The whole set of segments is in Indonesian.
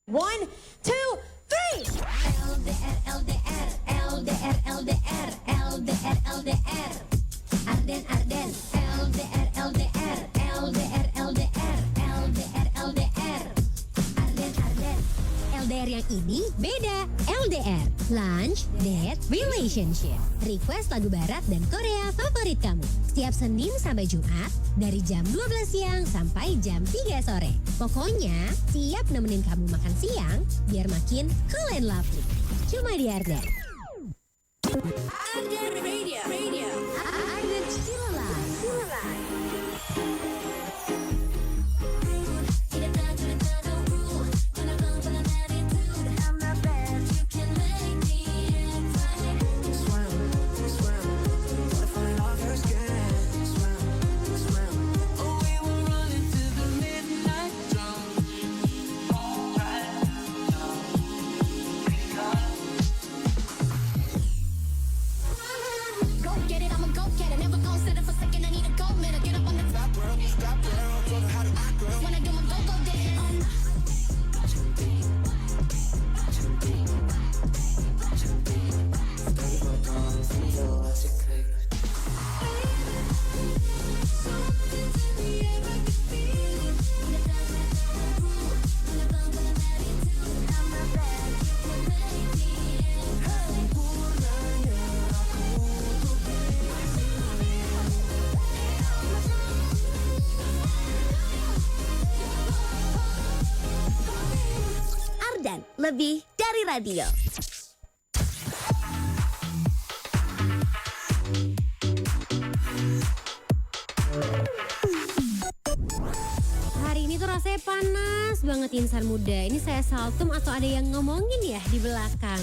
One, two, three. LDR, LDR, LDR, LDR, LDR, LDR. Arden, Arden. LDR, LDR, LDR, LDR, LDR, LDR. Arden, Arden. LDR yang ini beda. LDR, lunch, date, relationship. Request lagu barat dan Korea favorit kamu. Setiap Senin sampai Jumat dari jam 12 siang sampai jam 3 sore. Pokoknya siap nemenin kamu makan siang biar makin cool and lovely. Cuma di Arden. Arden Radio. Arden Still Alive. Lebih dari radio. Hari ini tuh rasanya panas banget insan muda. Ini saya saltum atau ada yang ngomongin ya di belakang?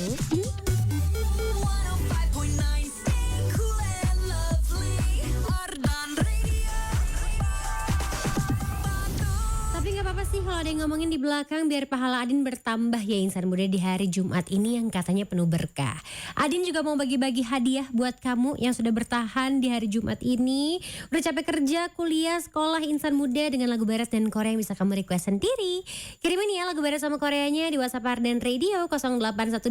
Apa sih kalau ada yang ngomongin di belakang biar pahala Adin bertambah ya insan muda di hari Jumat ini yang katanya penuh berkah. Adin juga mau bagi-bagi hadiah buat kamu yang sudah bertahan di hari Jumat ini. Udah capek kerja, kuliah, sekolah insan muda dengan lagu barat dan Korea yang bisa kamu request sendiri. Kirimin ya lagu barat sama Koreanya di WhatsApp Arden Radio 0812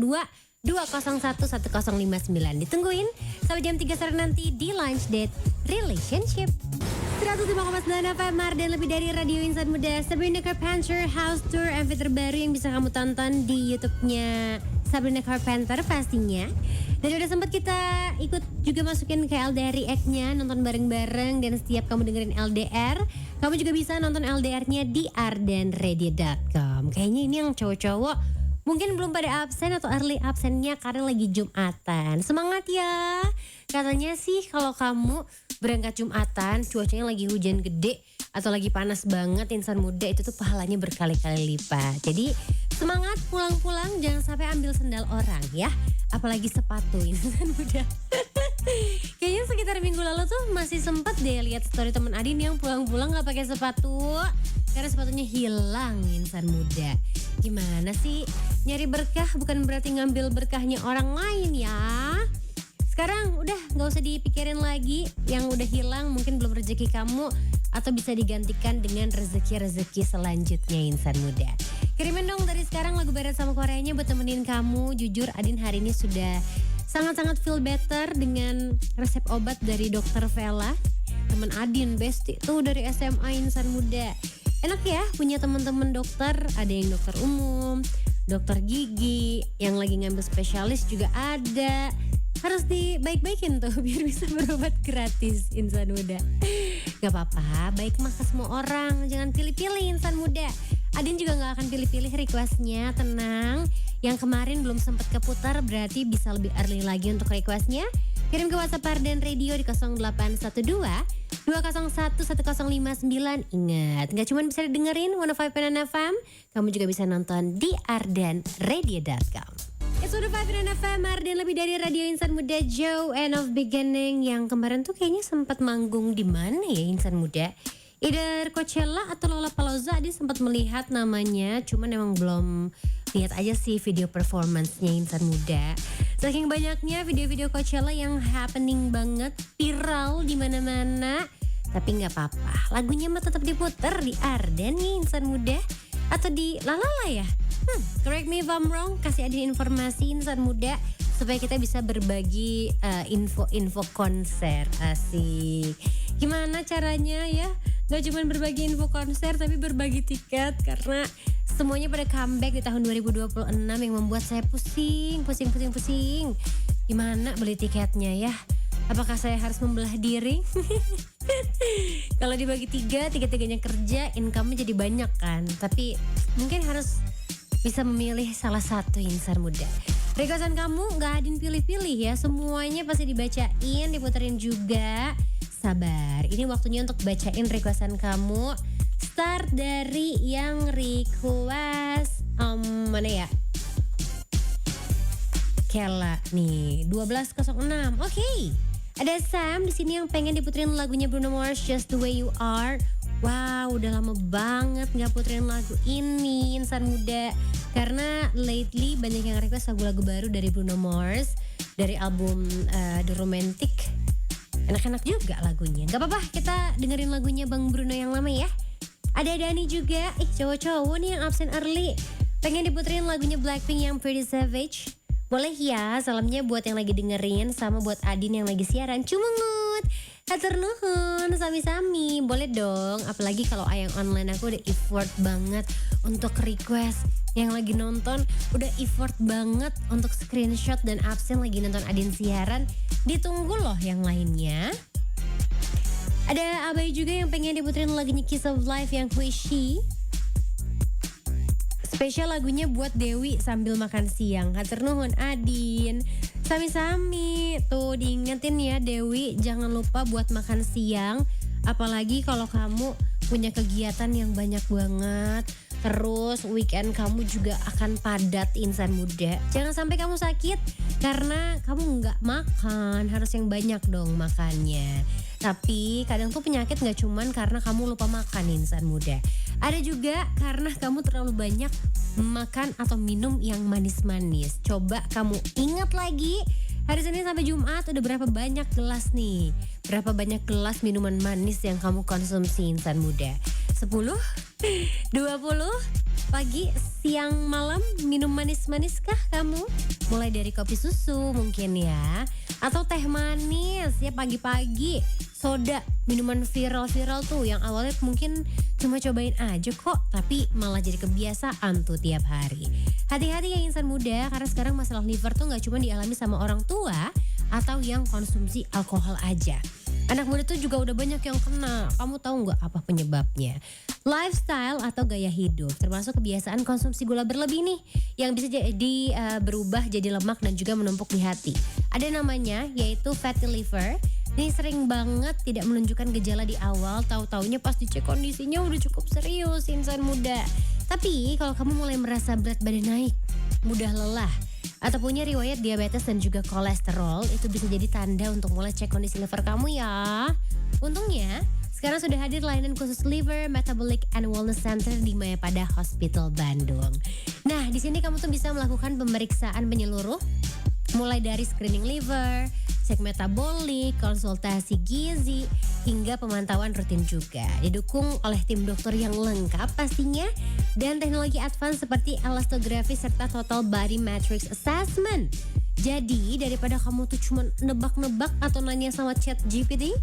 2011059. Ditungguin sampai jam 3 sore nanti di Lunch Date Relationship. 105,9 FM Arden lebih dari radio insan muda. Sabrina Carpenter House Tour MV terbaru yang bisa kamu tonton di YouTube-nya Sabrina Carpenter pastinya. Dan udah sempat kita ikut juga masukin ke LDR React-nya, nonton bareng-bareng. Dan setiap kamu dengerin LDR, kamu juga bisa nonton LDR-nya di ardenradio.com. Kayaknya ini yang cowok-cowok mungkin belum pada absen atau early absennya karena lagi Jumatan. Semangat ya. Katanya sih kalau kamu berangkat Jumatan, cuacanya lagi hujan gede atau lagi panas banget insan muda, itu tuh pahalanya berkali-kali lipat. Jadi semangat pulang-pulang, jangan sampai ambil sendal orang ya. Apalagi sepatu insan muda. Kayaknya sekitar minggu lalu tuh masih sempet deh lihat story teman Adin yang pulang-pulang gak pakai sepatu karena sepatunya hilang insan muda. Gimana sih? Nyari berkah bukan berarti ngambil berkahnya orang lain ya. Sekarang udah gak usah dipikirin lagi yang udah hilang, mungkin belum rezeki kamu atau bisa digantikan dengan rezeki-rezeki selanjutnya insan muda. Kirimin dong dari sekarang lagu barat sama Koreanya buat temenin kamu. Jujur Adin hari ini sudah sangat-sangat feel better dengan resep obat dari Dokter Vela. Temen Adin besti tuh dari SMA insan muda. Enak ya punya teman-teman dokter, ada yang dokter umum, dokter gigi, yang lagi ngambil spesialis juga ada. Harus dibaik-baikin tuh biar bisa berobat gratis insan muda. Gak apa-apa, baik mah ke semua orang, jangan pilih-pilih insan muda. Adin juga gak akan pilih-pilih requestnya, tenang. Yang kemarin belum sempat keputar berarti bisa lebih early lagi untuk requestnya. Kirim ke WhatsApp Arden Radio di 0812 2011059. Ingat, gak cuma bisa dengerin 105.9 FM, kamu juga bisa nonton di ardenradio.com. It's 105.9 FM Arden lebih dari radio insan muda. Joe End of Beginning yang kemarin tuh kayaknya sempat manggung di mana ya insan muda? Either Coachella atau Lollapalooza, dia sempat melihat namanya, cuman emang belum lihat aja sih video performance-nya insan muda. Saking banyaknya video-video Coachella yang happening banget, viral di mana-mana. Tapi nggak apa-apa, lagunya mah tetap diputer di Arden nih insan muda, atau di Lalala ya. Correct me if I'm wrong, kasih Adin informasi insan muda supaya kita bisa berbagi info-info konser. Asik. Gimana caranya ya? Gak cuma berbagi info konser tapi berbagi tiket karena semuanya pada comeback di tahun 2026 yang membuat saya pusing. Gimana beli tiketnya ya? Apakah saya harus membelah diri? Kalau dibagi tiga-tiganya kerja, income-nya jadi banyak kan. Tapi mungkin harus bisa memilih salah satu insan muda. Requestan kamu gak Adin pilih-pilih ya. Semuanya pasti dibacain, diputerin juga. Sabar, ini waktunya untuk bacain requestan kamu. Start dari yang request mana ya? Kela nih 1206. Oke. Ada Sam di sini yang pengen diputerin lagunya Bruno Mars Just the Way You Are. Wow, udah lama banget nggak puterin lagu ini insan muda. Karena lately banyak yang request lagu-lagu baru dari Bruno Mars dari album The Romantic. Enak-enak juga lagunya. Gak apa-apa, kita dengerin lagunya Bang Bruno yang lama ya. Ada Dani juga, cowok-cowok nih yang absen early. Pengen diputerin lagunya Blackpink yang Pretty Savage. Boleh ya, salamnya buat yang lagi dengerin sama buat Adin yang lagi siaran. Cumungut, hatur nuhun, sami-sami. Boleh dong, apalagi kalau ayang online aku udah effort banget untuk request. Yang lagi nonton udah effort banget untuk screenshot dan absen lagi nonton Adin siaran. Ditunggu loh yang lainnya. Ada Abai juga yang pengen diputerin lagunya Kiss of Life yang Who Is She. Spesial lagunya buat Dewi sambil makan siang. Hatur nuhun Adin. Sami-sami. Tuh diingetin ya Dewi, jangan lupa buat makan siang. Apalagi kalau kamu punya kegiatan yang banyak banget. Terus weekend kamu juga akan padat insan muda. Jangan sampai kamu sakit karena kamu nggak makan. Harus yang banyak dong makannya. Tapi kadang tuh penyakit gak cuman karena kamu lupa makan insan muda. Ada juga karena kamu terlalu banyak makan atau minum yang manis-manis. Coba kamu ingat lagi, hari Senin sampai Jumat udah berapa banyak gelas nih? Berapa banyak gelas minuman manis yang kamu konsumsi insan muda? 10? 20? Pagi, siang, malam minum manis-manis kah kamu? Mulai dari kopi susu mungkin ya. Atau teh manis ya pagi-pagi. Soda, minuman viral-viral tuh yang awalnya mungkin cuma cobain aja kok. Tapi malah jadi kebiasaan tuh tiap hari. Hati-hati ya insan muda karena sekarang masalah liver tuh gak cuma dialami sama orang tua atau yang konsumsi alkohol aja. Anak muda tuh juga udah banyak yang kena. Kamu tahu nggak apa penyebabnya? Lifestyle atau gaya hidup, termasuk kebiasaan konsumsi gula berlebih nih, yang bisa jadi berubah jadi lemak dan juga menumpuk di hati. Ada namanya yaitu fatty liver. Ini sering banget tidak menunjukkan gejala di awal, tahu-taunya pas dicek kondisinya udah cukup serius insan muda. Tapi kalau kamu mulai merasa berat badan naik, mudah lelah, atau punya riwayat diabetes dan juga kolesterol, itu bisa jadi tanda untuk mulai cek kondisi liver kamu ya. Untungnya sekarang sudah hadir layanan khusus Liver, Metabolic and Wellness Center di Mayapada Hospital Bandung. Nah, di sini kamu tuh bisa melakukan pemeriksaan menyeluruh mulai dari screening liver, cek metabolik, konsultasi gizi, hingga pemantauan rutin juga. Didukung oleh tim dokter yang lengkap pastinya dan teknologi advance seperti elastografi serta total body matrix assessment. Jadi daripada kamu tuh cuma nebak-nebak atau nanya sama chat GPT,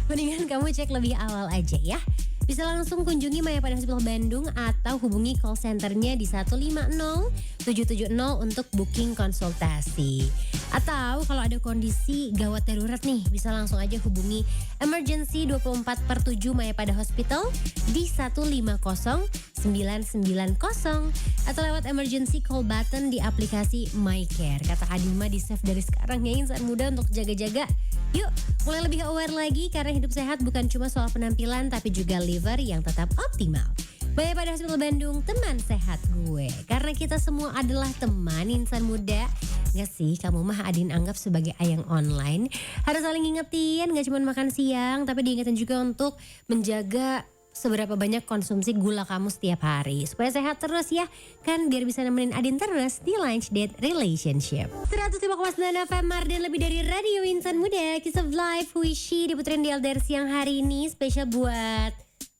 mendingan kamu cek lebih awal aja ya. Bisa langsung kunjungi Mayapada Hospital Bandung atau hubungi call centernya di 150 770 untuk booking konsultasi. Atau kalau ada kondisi gawat darurat nih, bisa langsung aja hubungi emergency 24/7 Mayapada Hospital di 150 990 atau lewat emergency call button di aplikasi MyCare. Kata Adima di save dari sekarang ya insan muda untuk jaga-jaga. Yuk mulai lebih aware lagi karena hidup sehat bukan cuma soal penampilan tapi juga liver yang tetap optimal. Mayapada Hospital Bandung, teman sehat gue. Karena kita semua adalah teman insan muda. Nggak sih, kamu mah Adin anggap sebagai ayang online. Harus saling ngingetin, gak cuma makan siang tapi diingetin juga untuk menjaga seberapa banyak konsumsi gula kamu setiap hari. Supaya sehat terus ya. Kan biar bisa nemenin Adin terus di Lunch Date Relationship. 105,9 FM Mardan lebih dari Radio Insan Muda. Kiss of Life, Who Is She diputerin di LDR siang hari ini. Spesial buat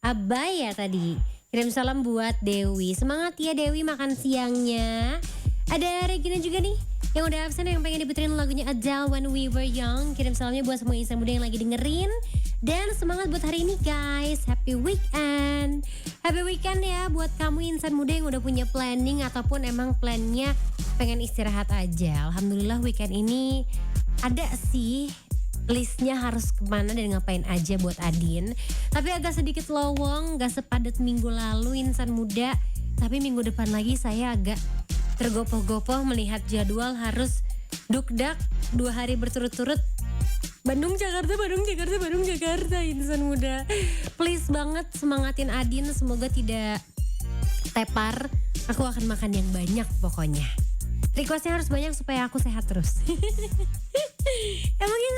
Abaya tadi. Kirim salam buat Dewi. Semangat ya Dewi makan siangnya. Ada Regina juga nih yang udah absen yang pengen diputerin lagunya Adele When We Were Young. Kirim salamnya buat semua insan muda yang lagi dengerin. Dan semangat buat hari ini guys. Happy weekend. Happy weekend ya buat kamu insan muda yang udah punya planning ataupun emang plannya pengen istirahat aja. Alhamdulillah weekend ini ada sih listnya harus kemana dan ngapain aja buat Adin. Tapi agak sedikit lowong, gak sepadat minggu lalu insan muda. Tapi minggu depan lagi saya agak tergopoh-gopoh melihat jadwal harus dukdak 2 hari berturut-turut. Bandung, Jakarta, Bandung, Jakarta, Bandung, Jakarta insan muda. Please banget semangatin Adin, semoga tidak tepar. Aku akan makan yang banyak pokoknya. Requestnya harus banyak supaya aku sehat terus. Emangnya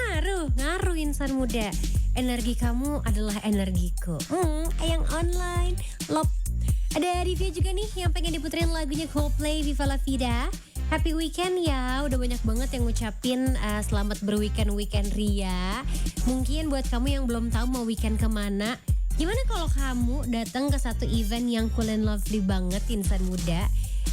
ngaruh insan muda. Energi kamu adalah energiku. Ayang online, love. Ada Rivia juga nih yang pengen diputerin lagunya Coldplay, Viva La Vida. Happy weekend ya, udah banyak banget yang ngucapin selamat berweekend Ria. Mungkin buat kamu yang belum tahu mau weekend kemana, gimana kalau kamu datang ke satu event yang cool and lovely banget insan muda.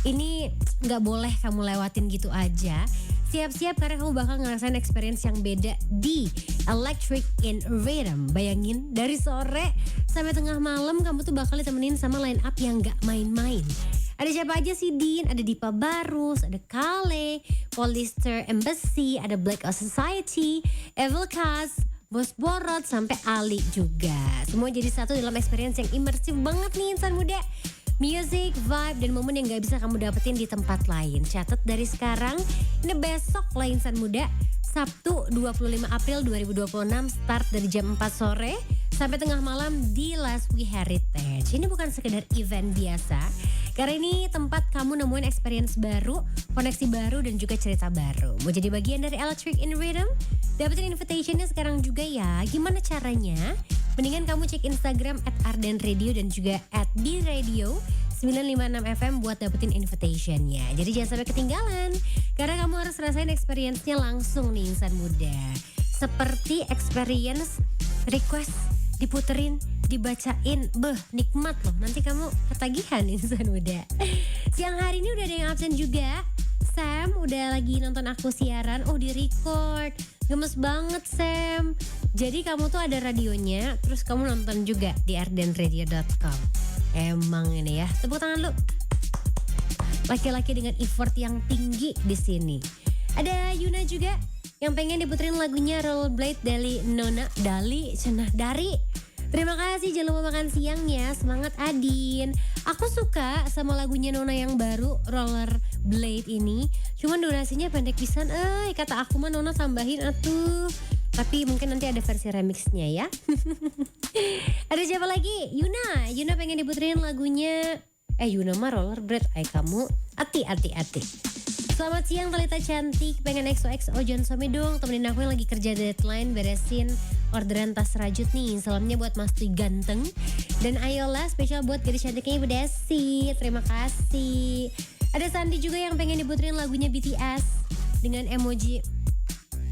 Ini gak boleh kamu lewatin gitu aja. Siap-siap karena kamu bakal ngerasain experience yang beda di Electric in Rhythm. Bayangin dari sore sampai tengah malam kamu tuh bakal ditemenin sama line up yang gak main-main. Ada siapa aja sih Din? Ada Dipa Barus, ada Kale, Polyester Embassy, ada Black Ops Society, Evil Cast, Bos Borot, sampai Ali juga. Semua jadi satu dalam experience yang imersif banget nih insan muda. Music, vibe, dan momen yang gak bisa kamu dapetin di tempat lain. Catat dari sekarang, ini besok lah insan muda. Sabtu 25 April 2026 start dari jam 4 sore sampai tengah malam di Laswi Heritage. Ini bukan sekedar event biasa, karena ini tempat kamu nemuin experience baru, koneksi baru, dan juga cerita baru. Mau jadi bagian dari Electric in Rhythm? Dapetin invitationnya sekarang juga ya. Gimana caranya? Mendingan kamu cek Instagram @ardenradio dan juga @bradio 956 FM buat dapetin invitationnya. Jadi jangan sampai ketinggalan, karena kamu harus rasain experience-nya langsung nih insan muda. Seperti experience request diputerin, dibacain, nikmat loh. Nanti kamu ketagihan insan muda. Siang hari ini udah ada yang absen juga. Sam udah lagi nonton aku siaran, di record. Gemes banget Sam. Jadi kamu tuh ada radionya, terus kamu nonton juga di ardenradio.com. Emang ini ya, tepuk tangan lu. Laki-laki dengan effort yang tinggi di sini. Ada Yuna juga yang pengen diputerin lagunya Rollerblade dari Nona dari. Terima kasih, jangan lupa makan siangnya. Semangat Adin. Aku suka sama lagunya Nona yang baru Rollerblade ini. Cuman durasinya pendek pisan. Kata aku mah Nona tambahin atuh. Tapi mungkin nanti ada versi remixnya ya. Ada siapa lagi? Yuna pengen diputerin lagunya. Yuna mah Rollerblade. Kamu ati. Selamat siang Talita cantik, pengen XOXO John Somi dong. Temenin aku yang lagi kerja deadline, beresin orderan tas rajut nih. Salamnya buat Mas Tuy ganteng. Dan Ayola spesial buat gadis cantiknya Ibu Desi. Terima kasih. Ada Sandi juga yang pengen diputerin lagunya BTS dengan emoji.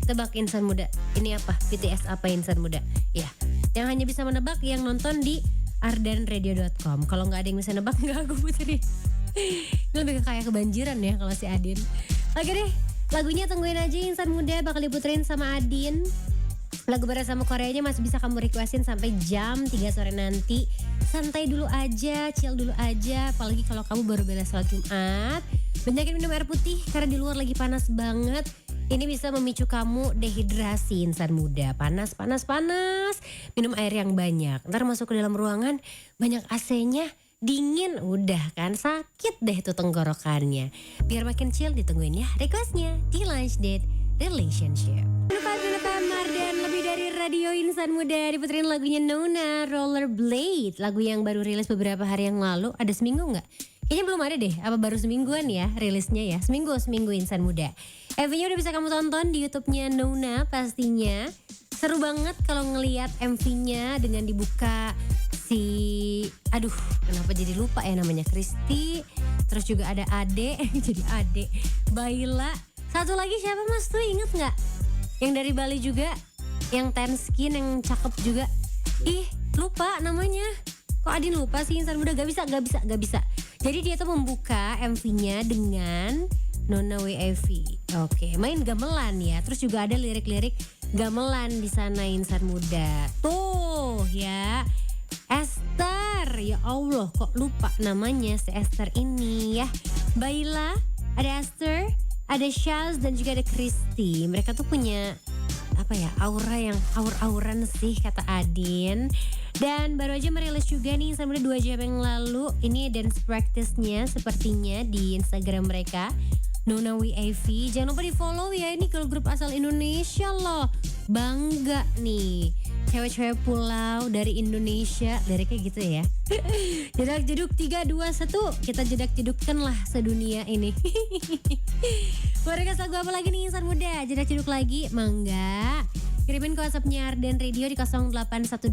Tebak insan muda, ini apa? BTS apa insan muda? Ya, yang hanya bisa menebak yang nonton di ardenradio.com. Kalau gak ada yang bisa nebak, gak aku puterin. Ini lebih kayak kebanjiran ya kalau si Adin. Oke deh, lagunya tungguin aja insan muda bakal diputerin sama Adin. Lagu bersama Koreanya masih bisa kamu requestin sampai jam 3 sore nanti. Santai dulu aja, chill dulu aja. Apalagi kalau kamu baru beres sholat Jumat. Banyakin minum air putih karena di luar lagi panas banget. Ini bisa memicu kamu dehidrasi insan muda. Panas. Minum air yang banyak. Ntar masuk ke dalam ruangan banyak AC-nya. Dingin udah kan sakit deh tuh tenggorokannya. Biar makin chill ditungguin ya requestnya di Lunch Date Relationship. Lupa Mardan lebih dari radio insan muda diputerin lagunya Nona Rollerblade. Lagu yang baru rilis beberapa hari yang lalu. Ada seminggu gak? Kayaknya belum ada deh. Apa baru semingguan ya rilisnya ya? Seminggu insan muda. MV-nya udah bisa kamu tonton di YouTube-nya Nona pastinya. Seru banget kalau ngelihat MV-nya dengan dibuka kenapa jadi lupa ya namanya, Kristi. Terus juga ada Ade, jadi Ade, Baila. Satu lagi siapa Mas tuh inget gak? Yang dari Bali juga, yang tan skin, yang cakep juga. Lupa namanya. Kok Adin lupa sih insan muda? Gak bisa. Jadi dia tuh membuka MV-nya dengan Nona WAV. Oke, main gamelan ya. Terus juga ada lirik-lirik gamelan di sana insan muda. Tuh ya. Esther, ya Allah kok lupa namanya si Esther ini ya. Baila, ada Esther, ada Shaz dan juga ada Christy. Mereka tuh punya apa ya, aura yang aur-auran sih kata Adin. Dan baru aja merilis juga nih sampai 2 jam yang lalu. Ini dance practice-nya sepertinya di Instagram mereka, Nona WAV. Jangan lupa di follow ya, ini girl group asal Indonesia loh. Bangga nih, cewek-cewek pulau dari Indonesia, liriknya gitu ya. Jedak jeduk 3, 2, 1, kita jedak jedukkan lah sedunia ini. Mereka lagu apa lagi nih insan muda? Jedak jeduk lagi, mangga. Kirimin ke WhatsApp-nya Arden Radio di 0812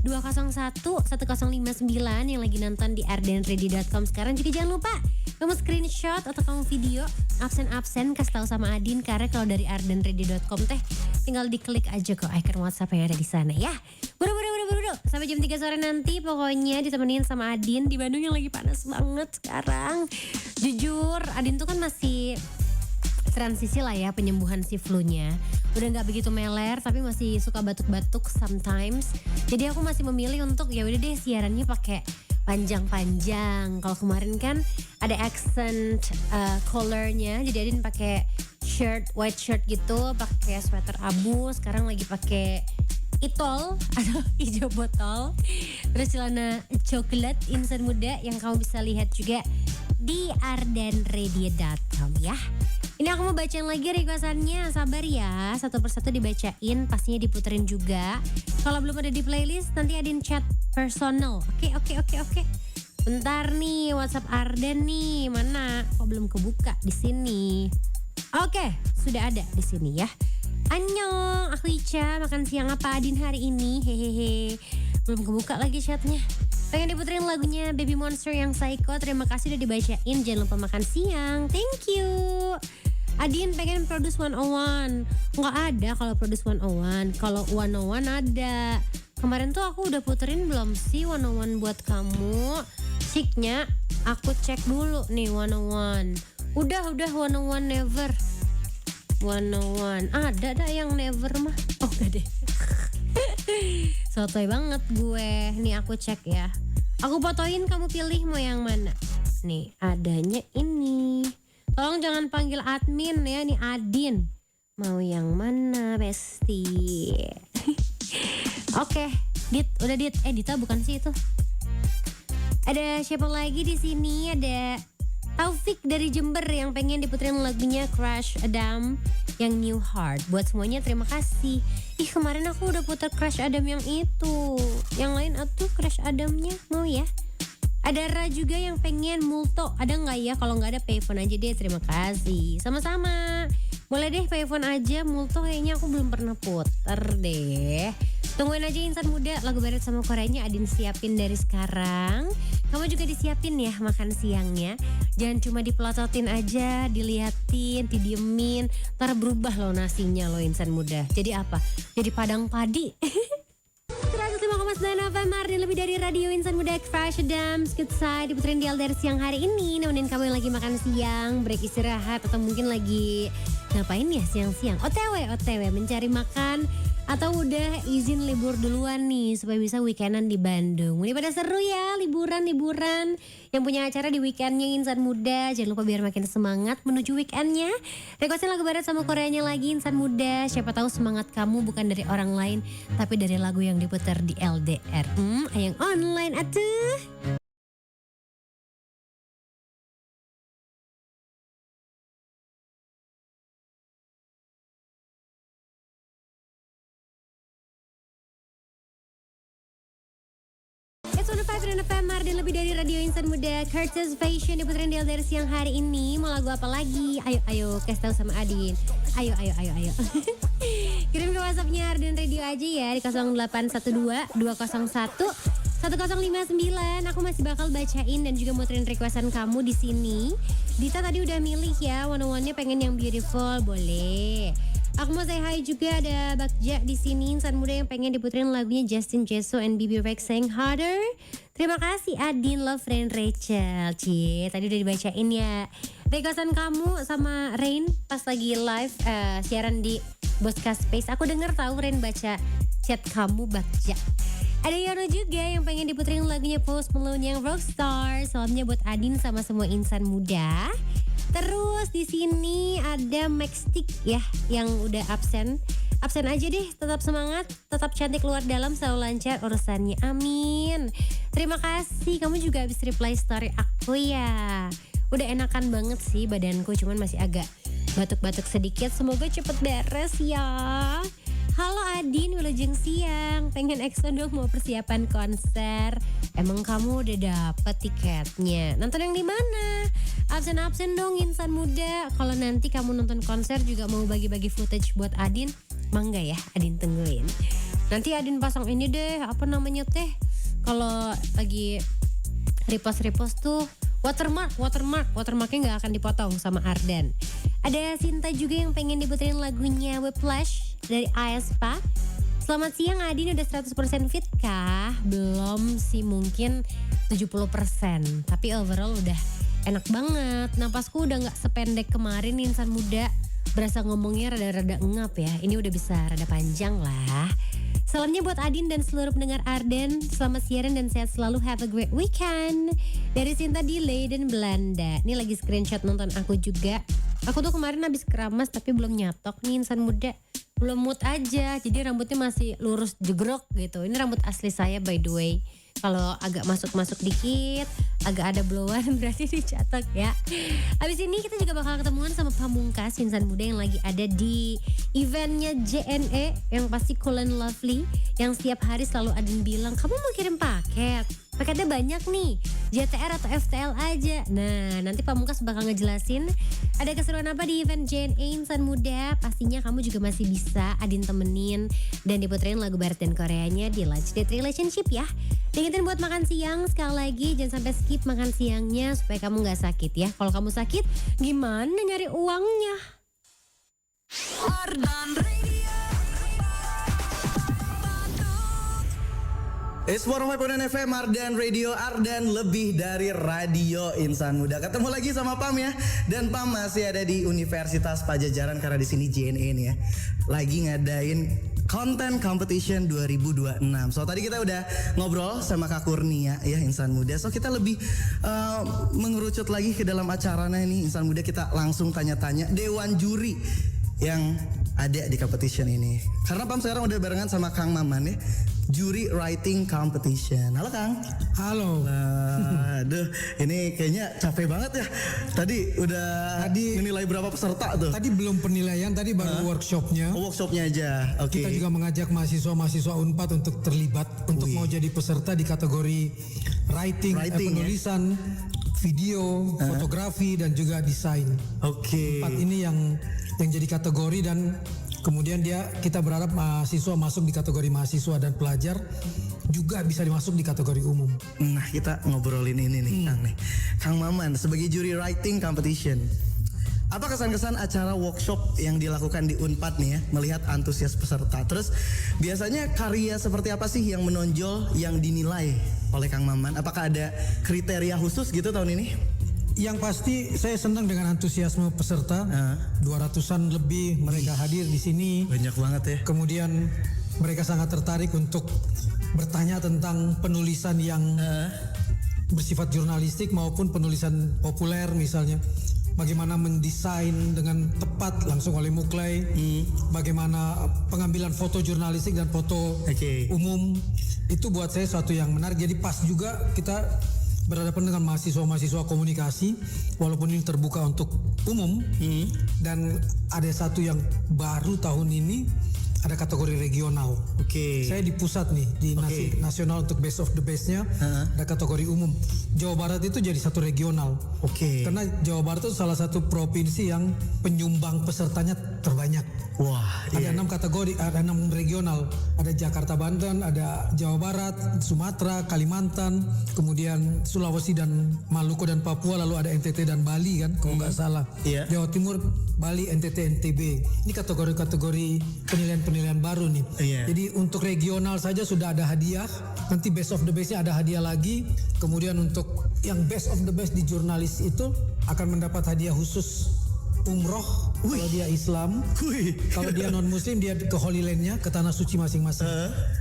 201 1059 yang lagi nonton di ardenradio.com sekarang. Juga jangan lupa kamu screenshot atau kamu video absen kasih tahu sama Adin, karena kalau dari ardenradio.com teh tinggal diklik aja kok icon WhatsApp yang ada di sana ya. Buru sampai jam 3 sore nanti pokoknya ditemenin sama Adin di Bandung yang lagi panas banget sekarang. Jujur Adin tuh kan masih transisi lah ya penyembuhan si flu-nya. Udah gak begitu meler tapi masih suka batuk-batuk sometimes. Jadi aku masih memilih untuk ya udah deh siarannya pakai panjang-panjang. Kalau kemarin kan ada accent colornya, jadi Adin pakai shirt, white shirt gitu, pakai sweater abu. Sekarang lagi pakai itol atau hijau botol. Terus celana coklat insan muda yang kamu bisa lihat juga di ardenradio.com ya. Ini aku mau bacain lagi requestannya, sabar ya, satu persatu dibacain, pastinya diputerin juga. Kalau belum ada di playlist nanti Adin chat personal. Oke. Bentar nih WhatsApp Arden nih, mana? Kok belum kebuka di sini? Oke, sudah ada di sini ya. Annyeong, aku Ica, makan siang apa Adin hari ini? Hehehe. Belum kebuka lagi chatnya. Pengen diputerin lagunya Baby Monster yang Psycho. Terima kasih udah dibacain. Jangan lupa makan siang. Thank you. Adin pengen Produce 101. Nggak ada kalau Produce 101. Kalau 101 ada. Kemarin tuh aku udah puterin belum sih 101 buat kamu? Ciknya aku cek dulu nih 101. Udah 101 never. 101 ada dah yang never mah. Oh gak deh. Sotoy banget gue. Nih aku cek ya. Aku fotoin, kamu pilih mau yang mana. Nih adanya ini. Tolong jangan panggil admin ya, nih Adin. Mau yang mana Besti? Oke, Dit, udah Dit. Dita bukan sih itu. Ada siapa lagi di sini? Ada Taufik dari Jember yang pengen diputerin lagunya Crush Adam yang New Heart. Buat semuanya terima kasih. Kemarin aku udah putar Crush Adam yang itu. Yang lain atuh Crush Adamnya mau ya. Ada Ra juga yang pengen Multo. Ada gak ya? Kalau gak ada payphone aja deh. Terima kasih. Sama-sama. Boleh deh payphone aja. Multo kayaknya aku belum pernah puter deh. Tungguin aja insan muda, lagu barat sama Koreanya Adin siapin dari sekarang. Kamu juga disiapin ya makan siangnya. Jangan cuma dipelototin aja, diliatin, didiemin. Ntar berubah loh nasinya loh insan muda. Jadi apa? Jadi padang padi. 105,9 FM Arden, lebih dari radio insan muda. Crush Adam, Good Side diputerin di LDR siang hari ini. Nemenin kamu yang lagi makan siang, break istirahat, atau mungkin lagi ngapain ya siang-siang. OTW mencari makan, atau udah izin libur duluan nih supaya bisa weekendan di Bandung. Ini pada seru ya liburan. Yang punya acara di weekendnya insan muda, jangan lupa biar makin semangat menuju weekendnya. Requestin lagu barat sama Koreanya lagi insan muda. Siapa tahu semangat kamu bukan dari orang lain, tapi dari lagu yang diputar di LDR. Ayang online atuh. FM Arden, lebih dari radio insan muda. Curtis Fashion diputerin di LDR siang hari ini. Mau lagu apa lagi? Ayo kasih tahu sama Adin. Ayo. Kirim ke WhatsApp-nya Arden Radio aja ya di 0812 201 1059. Aku masih bakal bacain dan juga muterin requestan kamu di sini. Dita tadi udah milih ya, one-on-one-nya pengen yang beautiful, boleh. Aku mau say hi juga, ada Bagja di sini insan muda yang pengen diputerin lagunya Justin Jesso and Bibi Rex saying Harder. Terima kasih Adin, love Rain, Rachel. Cie, tadi udah dibacain ya requestan kamu sama Rain pas lagi live siaran di Boska Space. Aku denger tahu Rain baca chat kamu Bagja. Ada Yono juga yang pengen diputerin lagunya Post Malone yang Rockstar. Salamnya buat Adin sama semua insan muda. Terus di sini ada Maxtik ya yang udah absen. Absen aja deh, tetap semangat, tetap cantik luar dalam, selalu lancar urusannya. Amin. Terima kasih, kamu juga habis reply story aku ya. Udah enakan banget sih badanku, cuman masih agak batuk-batuk sedikit. Semoga cepet beres ya. Halo Adin, wilujeng siang. Pengen EXO dong, mau persiapan konser. Emang kamu udah dapet tiketnya? Nonton yang di mana? Absen-absen dong insan muda. Kalau nanti kamu nonton konser juga mau bagi-bagi footage buat Adin, mangga ya Adin tungguin. Nanti Adin pasang ini deh, apa namanya teh? Kalau lagi repost tuh watermarknya nggak akan dipotong sama Ardan. Ada Sinta juga yang pengen diputerin lagunya Whiplash dari Aespa. Selamat siang Adin, udah 100% fit kah? Belum sih, mungkin 70%. Tapi overall udah enak banget. Napasku udah gak sependek kemarin insan muda. Berasa ngomongnya rada-rada ngap ya. Ini udah bisa rada panjang lah. Salamnya buat Adin dan seluruh pendengar Arden. Selamat siaran dan sehat selalu. Have a great weekend. Dari Sinta di Leiden, Belanda. Ini lagi screenshot nonton aku juga. Aku tuh kemarin habis keramas tapi belum nyatok nih insan muda. Belum mood aja, jadi rambutnya masih lurus jegrok gitu. Ini rambut asli saya by the way. Kalau agak masuk-masuk dikit, agak ada blowan berarti dicatat ya. Habis ini kita juga bakal ketemuan sama Pamungkas, insan muda yang lagi ada di eventnya JNE yang pasti Cool and Lovely. Yang setiap hari selalu Adin bilang, kamu mau kirim paket? Paketnya banyak nih, JTR atau FTL aja. Nah nanti Pamungkas bakal ngejelasin ada keseruan apa di event JNE insan muda. Pastinya kamu juga masih bisa Adin temenin dan diputerin lagu barat dan Koreanya di Lunch Date Relationship ya. Diingetin buat makan siang sekali lagi, jangan sampai skip makan siangnya supaya kamu gak sakit ya. Kalau kamu sakit gimana nyari uangnya? Ardan Radio. It's 105.9 FM Ardan Radio, Ardan lebih dari radio insan muda. Ketemu lagi sama Pam ya. Dan Pam masih ada di Universitas Pajajaran karena di sini JNE nih ya. Lagi ngadain Content Competition 2026. So tadi kita udah ngobrol sama Kak Kurnia ya insan muda. So kita lebih mengerucut lagi ke dalam acaranya nih insan muda. Kita langsung tanya-tanya dewan juri yang ada di competition ini. Karena Pam sekarang udah barengan sama Kang Maman ya. Juri Writing Competition. Halo Kang. Halo. Aduh, ini kayaknya capek banget ya. Tadi udah menilai berapa peserta tuh? Tadi belum penilaian, tadi baru workshopnya. Oh, workshopnya aja. Oke. Kita juga mengajak mahasiswa-mahasiswa Unpad untuk terlibat untuk mau jadi peserta di kategori writing penulisan, video, fotografi dan juga desain. Oke. 4 ini yang jadi kategori dan kemudian kita berharap mahasiswa masuk di kategori mahasiswa dan pelajar juga bisa dimasuk di kategori umum. Nah kita ngobrolin ini nih Kang nih. Kang Maman sebagai juri writing competition. Apa kesan-kesan acara workshop yang dilakukan di Unpad nih ya, melihat antusias peserta. Terus biasanya karya seperti apa sih yang menonjol, yang dinilai oleh Kang Maman? Apakah ada kriteria khusus gitu tahun ini? Yang pasti saya senang dengan antusiasme peserta. 200-an lebih mereka hadir di sini. Banyak banget ya. Kemudian mereka sangat tertarik untuk bertanya tentang penulisan yang bersifat jurnalistik maupun penulisan populer misalnya. Bagaimana mendesain dengan tepat langsung oleh Muklai. Bagaimana pengambilan foto jurnalistik dan foto umum. Itu buat saya suatu yang menarik. Jadi pas juga kita berhadapan dengan mahasiswa-mahasiswa komunikasi walaupun ini terbuka untuk umum. Dan ada satu yang baru tahun ini, ada kategori regional. Saya di pusat nih di nasional untuk best of the bestnya. Ada kategori umum. Jawa Barat itu jadi satu regional. Karena Jawa Barat itu salah satu provinsi yang penyumbang pesertanya terbanyak. Wah, ada 6 kategori, ada 6 regional. Ada Jakarta, Banten, ada Jawa Barat, Sumatera, Kalimantan, kemudian Sulawesi dan Maluku dan Papua, lalu ada NTT dan Bali kan, kalau nggak salah. Jawa Timur, Bali, NTT, NTB. Ini kategori-kategori penilaian-penilaian baru nih. Jadi untuk regional saja sudah ada hadiah. Nanti best of the bestnya ada hadiah lagi. Kemudian untuk yang best of the best di jurnalis itu akan mendapat hadiah khusus umroh kalau dia Islam. Kalau dia non Muslim dia ke Holy Land-nya, ke tanah suci masing-masing.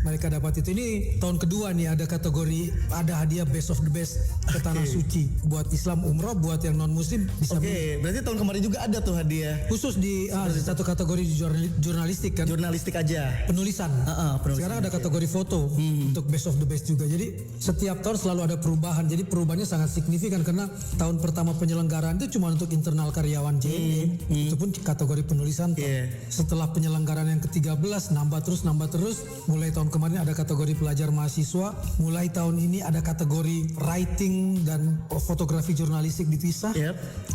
Mereka dapat itu. Ini tahun kedua nih ada kategori, ada hadiah best of the best ke tanah suci. Buat Islam umroh, buat yang non Muslim bisa beli. Berarti tahun kemarin juga ada tuh hadiah. Khusus di satu kategori di jurnalistik kan. Jurnalistik aja. Penulisan. Sekarang ada kategori foto untuk best of the best juga. Jadi setiap tahun selalu ada perubahan. Jadi perubahannya sangat signifikan karena tahun pertama penyelenggaraan itu cuma untuk internal karyawan JNE. Itu pun kategori penulisan. Setelah penyelenggaraan yang ke-13 nambah terus. Mulai tahun kemarin ada kategori pelajar mahasiswa. Mulai tahun ini ada kategori writing dan fotografi jurnalistik dipisah.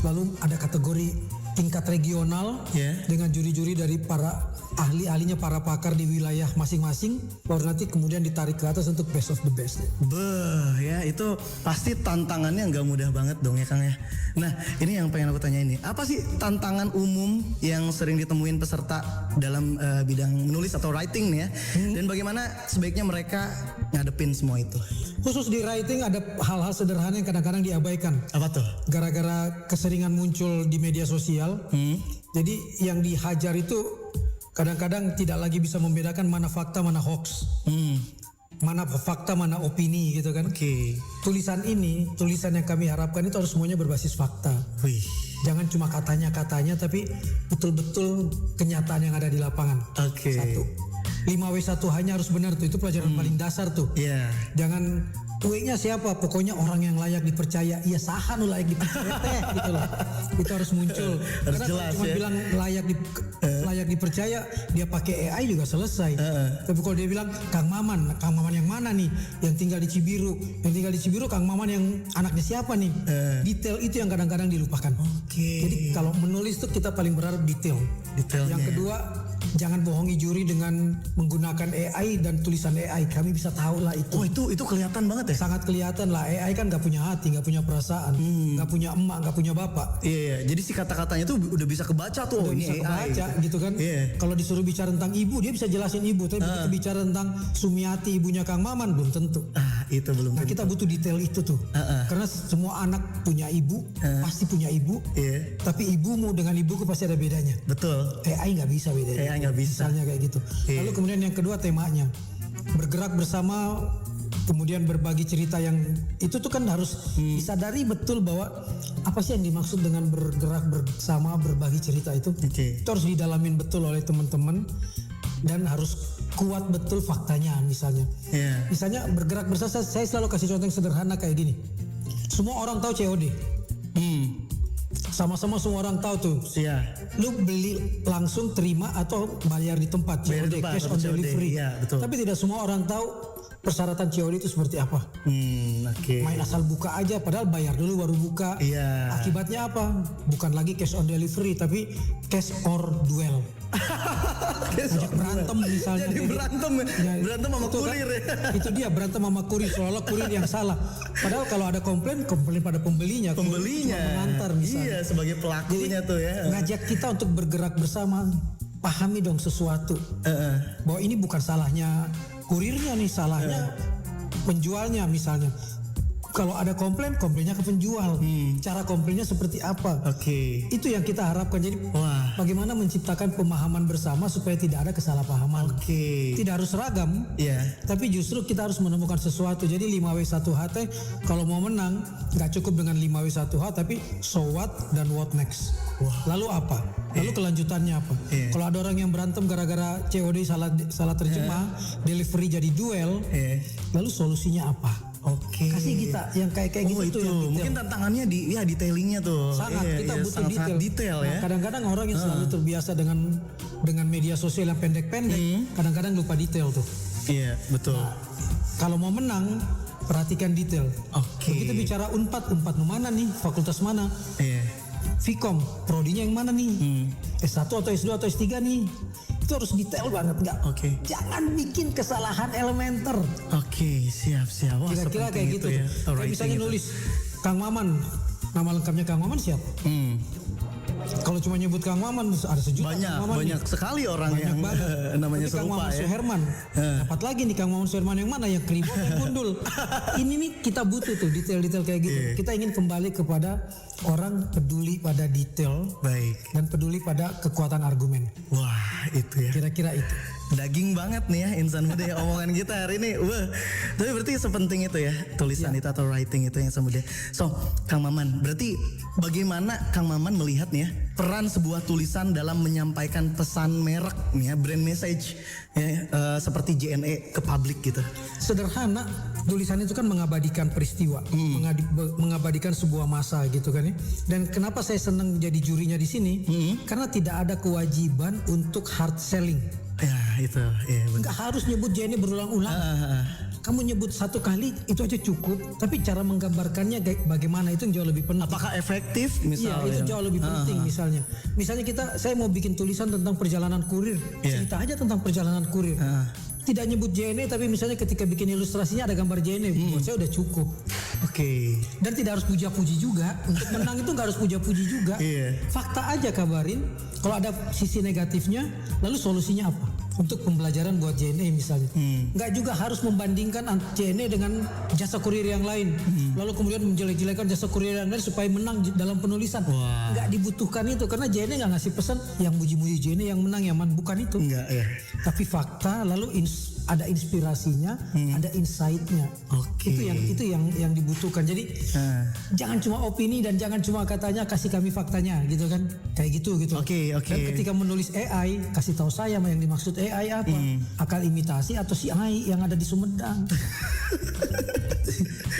Lalu ada kategori tingkat regional dengan juri-juri dari para ahli-ahlinya, para pakar di wilayah masing-masing, baru nanti kemudian ditarik ke atas untuk best of the best. Ya itu pasti tantangannya nggak mudah banget dong ya Kang ya. Nah ini yang pengen aku tanya ini, apa sih tantangan umum yang sering ditemuin peserta dalam bidang menulis atau writing nih ya, dan bagaimana sebaiknya mereka ngadepin semua itu? Khusus di writing ada hal-hal sederhana yang kadang-kadang diabaikan. Apa tuh? Gara-gara keseringan muncul di media sosial, jadi yang dihajar itu kadang-kadang tidak lagi bisa membedakan mana fakta, mana hoax. Mana fakta, mana opini gitu kan. Tulisan yang kami harapkan itu harus semuanya berbasis fakta. Jangan cuma katanya-katanya, tapi betul-betul kenyataan yang ada di lapangan. Satu. 5W1 hanya harus benar tuh, itu pelajaran paling dasar tuh. Jangan W-nya siapa, pokoknya orang yang layak dipercaya. Iya saha nu layak dipercaya teh gitu loh. Itu harus muncul. Harus karena jelas, cuma bilang layak dipercaya, dia pakai AI juga selesai. Tapi kalau dia bilang Kang Maman yang mana nih? Yang tinggal di Cibiru, Kang Maman yang anaknya siapa nih? Detail itu yang kadang-kadang dilupakan. Jadi kalau menulis tuh kita paling berharap detailnya. Yang kedua, jangan bohongi juri dengan menggunakan AI dan tulisan AI. Kami bisa tahu lah itu. Itu kelihatan banget ya? Sangat kelihatan lah. AI kan gak punya hati, gak punya perasaan, gak punya emak, gak punya bapak. Jadi si kata-katanya tuh udah bisa kebaca tuh. Udah bisa kebaca gitu kan. Kalau disuruh bicara tentang ibu, dia bisa jelasin ibu. Tapi begitu bicara tentang Sumiati, ibunya Kang Maman, belum tentu. Itu belum tentu. Kita butuh detail itu tuh. Karena semua anak punya ibu, pasti punya ibu. Tapi ibumu dengan ibuku pasti ada bedanya. Betul. AI gak bisa bedanya. AI nggak bisa. Misalnya kayak gitu. Lalu kemudian yang kedua temanya, bergerak bersama, kemudian berbagi cerita yang itu tuh kan harus disadari betul bahwa apa sih yang dimaksud dengan bergerak bersama, berbagi cerita itu. Itu harus didalamin betul oleh teman-teman dan harus kuat betul faktanya misalnya. Misalnya bergerak bersama, saya selalu kasih contoh yang sederhana kayak gini. Semua orang tahu COD. Sama-sama semua orang tahu tuh. Lu beli langsung, terima atau bayar di tempat, COD, cash on delivery. Tapi tidak semua orang tahu persyaratan COD itu seperti apa. Main asal buka aja, padahal bayar dulu baru buka. Akibatnya apa? Bukan lagi cash on delivery, tapi cash or duel. Ajak berantem misalnya. Jadi berantem sama kurir ya. Itu dia, berantem sama kurir, seolah kurir yang salah. Padahal kalau ada komplain pada pembelinya. Mengantar misalnya. Sebagai pelakunya. Jadi, tuh ya. Ngajak kita untuk bergerak bersama. Pahami dong sesuatu. Bahwa ini bukan salahnya kurirnya nih, salahnya penjualnya misalnya. Kalau ada komplainnya ke penjual. Cara komplainnya seperti apa? Itu yang kita harapkan. Jadi bagaimana menciptakan pemahaman bersama supaya tidak ada kesalahpahaman. Tidak harus seragam, tapi justru kita harus menemukan sesuatu. Jadi 5W1H kalau mau menang nggak cukup dengan 5W1H, tapi so what dan what next. Lalu apa? Lalu kelanjutannya apa? Kalau ada orang yang berantem gara-gara COD salah terjemah, delivery jadi duel, lalu solusinya apa? Kasih kita yang kayak gitu tuh yang mungkin tantangannya di detailingnya tuh. Sangat kita butuh detail ya. Kadang-kadang orang yang selalu terbiasa dengan media sosial yang pendek-pendek, kadang-kadang lupa detail tuh. Betul. Kalau mau menang, perhatikan detail. Begitu bicara Unpad mana nih? Fakultas mana? Vkom, prodinya yang mana nih? S1 atau S2 atau S3 nih? Itu harus detail banget, nggak? Jangan bikin kesalahan elementer. Siap. Wah, kira-kira kayak gitu. Ya. Kayak misalnya nulis Kang Maman, nama lengkapnya Kang Maman siapa? Kalau kalau cuma nyebut Kang Maman ada sejuta Banyak, Kang Maman banyak nih. sekali orang Banyak yang banget. namanya Tapi Kang serupa Maman ya. Suherman. Dapat lagi nih Kang Maman Suherman yang mana, yang keribut yang gundul. Ini nih kita butuh tuh detail-detail kayak gitu. Kita ingin kembali kepada orang peduli pada detail Baik. dan peduli pada kekuatan argumen. Wah, itu ya. Kira-kira itu. Daging banget nih ya insan muda ya omongan kita hari ini. Wah, tapi berarti sepenting itu ya tulisan itu atau writing itu yang semudah. So, Kang Maman, berarti bagaimana Kang Maman melihat nih ya peran sebuah tulisan dalam menyampaikan pesan merek nih ya, brand message ya, seperti JNE ke publik gitu. Sederhana, tulisan itu kan mengabadikan peristiwa, mengabadikan sebuah masa gitu kan ya. Dan kenapa saya senang jadi jurinya di sini? Karena tidak ada kewajiban untuk hard selling. Ya itu, ya benar. Nggak harus nyebut JNE berulang-ulang. Kamu nyebut satu kali itu aja cukup, tapi cara menggambarkannya bagaimana itu yang jauh lebih penting. Apakah efektif Iya, misalnya? itu jauh lebih penting misalnya. Misalnya saya mau bikin tulisan tentang perjalanan kurir, cerita aja tentang perjalanan kurir. Tidak nyebut JNE, tapi misalnya ketika bikin ilustrasinya ada gambar JNE, buat saya udah cukup. Oke. Dan tidak harus puja-puji juga. Untuk menang itu nggak harus puja-puji juga. Fakta aja kabarin. Kalau ada sisi negatifnya, lalu solusinya apa? Untuk pembelajaran buat JNE misalnya. Nggak juga harus membandingkan JNE dengan jasa kurir yang lain. Lalu kemudian menjelek-jelekan jasa kurir yang lain supaya menang dalam penulisan. Nggak dibutuhkan itu. Karena JNE nggak ngasih pesan yang muji-muji JNE yang menang, yang bukan itu. Enggak ya. Tapi fakta, lalu ada inspirasinya, ada insight-nya. Oke. Itu yang dibutuhkan. Jadi jangan cuma opini dan jangan cuma katanya, kasih kami faktanya gitu kan. Kayak gitu. Oke. Dan ketika menulis AI, kasih tahu saya yang dimaksud AI apa? Akal imitasi atau si AI yang ada di Sumedang.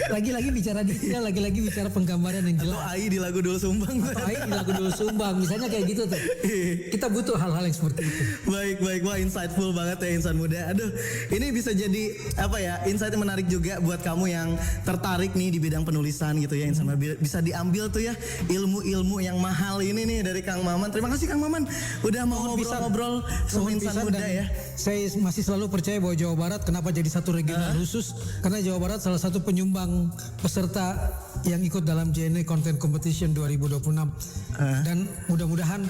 Lagi-lagi bicara detail, lagi-lagi bicara penggambaran yang jelas. Atau AI di lagu Dul Sumbang. Atau AI di lagu Dul Sumbang, misalnya kayak gitu tuh. Kita butuh hal-hal yang seperti itu. Baik. Wah, insightful banget ya insan muda. Aduh, ini bisa jadi apa ya? Insight yang menarik juga buat kamu yang tertarik nih di bidang penulisan gitu ya insan muda. Bisa diambil tuh ya ilmu-ilmu yang mahal ini nih dari Kang Maman. Terima kasih Kang Maman udah mau ngobrol-ngobrol sama insan muda ya. Saya masih selalu percaya bahwa Jawa Barat kenapa jadi satu regional khusus, karena Jawa Barat salah satu penyumbang peserta yang ikut dalam JNE Content Competition 2026 dan mudah-mudahan